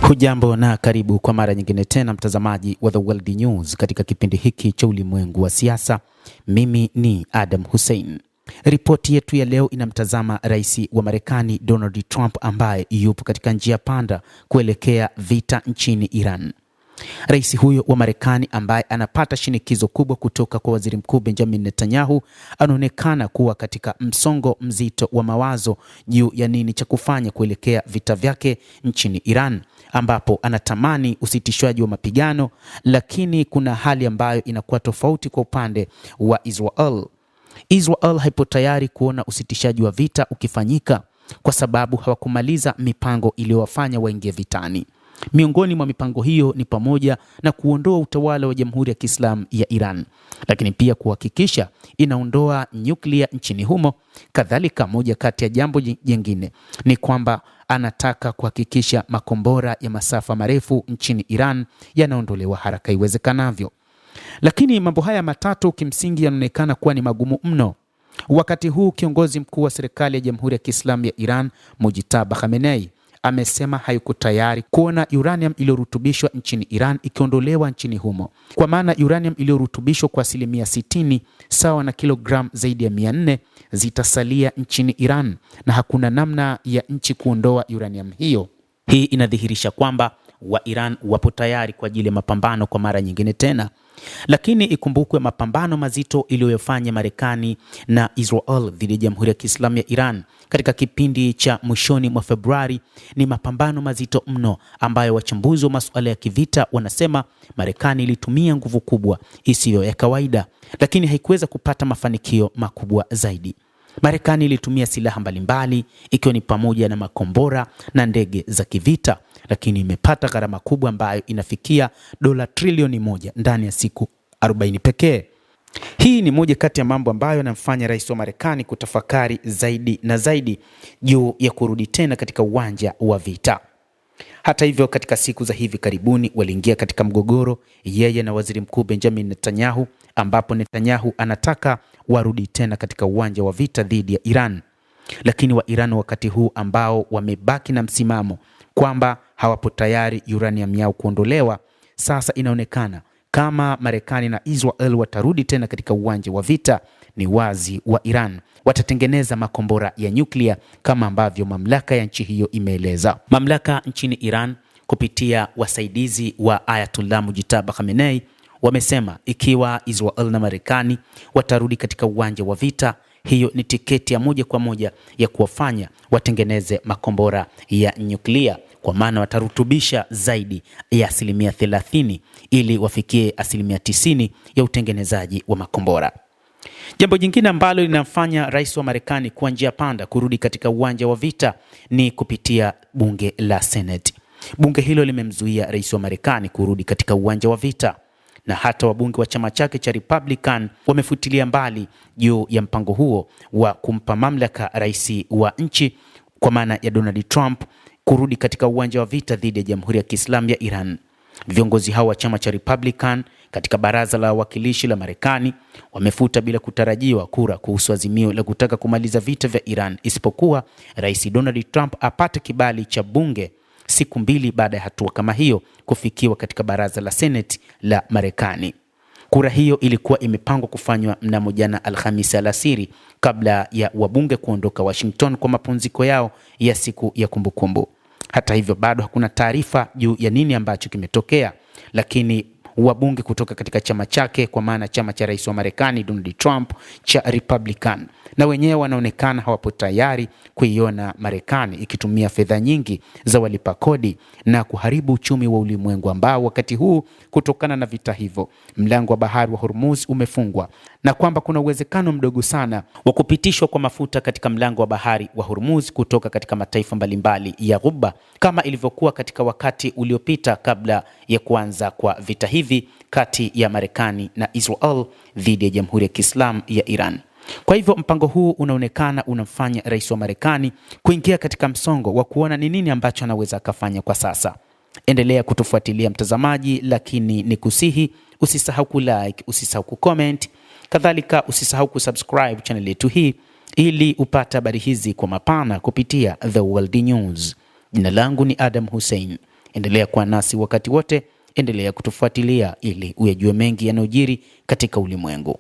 Hujambo na karibu kwa mara nyingine tena mtazamaji wa The World News katika kipindi hiki cha ulimwengu wa siasa. Mimi ni Adam Hussein. Ripoti yetu ya leo inamtazama rais wa Marekani Donald Trump ambaye yupo katika njia panda kuelekea vita nchini Iran. Rais huyo wa Marekani ambaye anapata shinikizo kubwa kutoka kwa waziri mkuu Benjamin Netanyahu anaonekana kuwa katika msongo mzito wa mawazo juu ya nini cha kufanya kuelekea vita vyake nchini Iran, ambapo anatamani usitishwaji wa mapigano, lakini kuna hali ambayo inakuwa tofauti kwa upande wa Israel. Israel haipo tayari kuona usitishaji wa vita ukifanyika kwa sababu hawakumaliza mipango iliyowafanya waingie vitani. Miongoni mwa mipango hiyo ni pamoja na kuondoa utawala wa Jamhuri ya Kiislamu ya Iran, lakini pia kuhakikisha inaondoa nyuklia nchini humo. Kadhalika, moja kati ya jambo jingine ni kwamba anataka kuhakikisha makombora ya masafa marefu nchini Iran yanaondolewa haraka iwezekanavyo. Lakini mambo haya matatu kimsingi yanaonekana kuwa ni magumu mno. Wakati huu kiongozi mkuu wa serikali ya Jamhuri ya Kiislamu ya Iran, Mujtaba Khamenei, amesema hayuko tayari kuona uranium iliyorutubishwa nchini Iran ikiondolewa nchini humo, kwa maana uranium iliyorutubishwa kwa 60% sawa na kilogram zaidi ya 400 zitasalia nchini Iran na hakuna namna ya nchi kuondoa uranium hiyo. Hii inadhihirisha kwamba wa Iran wapo tayari kwa ajili ya mapambano kwa mara nyingine tena. Lakini ikumbukwe mapambano mazito iliyofanya Marekani na Israel dhidi ya Jamhuri ya Kiislamu ya Iran katika kipindi cha mwishoni mwa Februari ni mapambano mazito mno ambayo wachambuzi wa masuala ya kivita wanasema Marekani ilitumia nguvu kubwa isiyo ya kawaida, lakini haikuweza kupata mafanikio makubwa zaidi. Marekani ilitumia silaha mbalimbali ikiwa ni pamoja na makombora na ndege za kivita, lakini imepata gharama kubwa ambayo inafikia $1 trilioni ndani ya siku 40 pekee. Hii ni moja kati ya mambo ambayo yanamfanya rais wa Marekani kutafakari zaidi na zaidi juu ya kurudi tena katika uwanja wa vita. Hata hivyo, katika siku za hivi karibuni waliingia katika mgogoro yeye na waziri mkuu Benjamin Netanyahu, ambapo Netanyahu anataka warudi tena katika uwanja wa vita dhidi ya Iran. Lakini wa Iran wakati huu ambao wamebaki na msimamo kwamba hawapo tayari uranium yao kuondolewa, sasa inaonekana kama Marekani na Israel watarudi tena katika uwanja wa vita, ni wazi wa Iran watatengeneza makombora ya nyuklia kama ambavyo mamlaka ya nchi hiyo imeeleza. Mamlaka nchini Iran kupitia wasaidizi wa Ayatollah Mujtaba Khamenei wamesema ikiwa Israel na Marekani watarudi katika uwanja wa vita, hiyo ni tiketi ya moja kwa moja ya kuwafanya watengeneze makombora ya nyuklia, kwa maana watarutubisha zaidi ya 30% ili wafikie 90% ya utengenezaji wa makombora. Jambo jingine ambalo linafanya rais wa Marekani kuwa njia panda kurudi katika uwanja wa vita ni kupitia bunge la Senate. Bunge hilo limemzuia rais wa Marekani kurudi katika uwanja wa vita, na hata wabunge wa chama chake cha Republican wamefutilia mbali juu ya mpango huo wa kumpa mamlaka rais wa nchi kwa maana ya Donald Trump kurudi katika uwanja wa vita dhidi ya Jamhuri ya Kiislamu ya Iran. Viongozi hao wa chama cha Republican katika baraza la wawakilishi la Marekani wamefuta bila kutarajiwa kura kuhusu azimio la kutaka kumaliza vita vya Iran, isipokuwa rais Donald Trump apate kibali cha bunge siku 2 baada ya hatua kama hiyo kufikiwa katika baraza la Senate la Marekani. Kura hiyo ilikuwa imepangwa kufanywa mnamo jana Alhamisi alasiri kabla ya wabunge kuondoka Washington kwa mapumziko yao ya siku ya kumbukumbu. Hata hivyo, bado hakuna taarifa juu ya nini ambacho kimetokea, lakini wabunge kutoka katika chama chake, kwa maana chama cha rais wa Marekani Donald Trump cha Republican, na wenyewe wanaonekana hawapo tayari kuiona Marekani ikitumia fedha nyingi za walipa kodi na kuharibu uchumi wa ulimwengu ambao wakati huu kutokana na vita hivyo mlango wa bahari wa Hormuz umefungwa, na kwamba kuna uwezekano mdogo sana wa kupitishwa kwa mafuta katika mlango wa bahari wa Hormuz kutoka katika mataifa mbalimbali ya Ghuba kama ilivyokuwa katika wakati uliopita kabla ya kuanza kwa vita hivi kati ya Marekani na Israel dhidi ya Jamhuri ya Kiislamu ya Iran. Kwa hivyo mpango huu unaonekana unamfanya rais wa Marekani kuingia katika msongo wa kuona ni nini ambacho anaweza akafanya kwa sasa. Endelea kutufuatilia mtazamaji, lakini nikusihi usisahau kulike, usisahau kucomment, kadhalika usisahau kusubscribe channel yetu hii ili upate habari hizi kwa mapana kupitia The World News. Jina langu ni Adam Hussein. Endelea kuwa nasi wakati wote, endelea kutufuatilia ili uyajue mengi yanayojiri katika ulimwengu.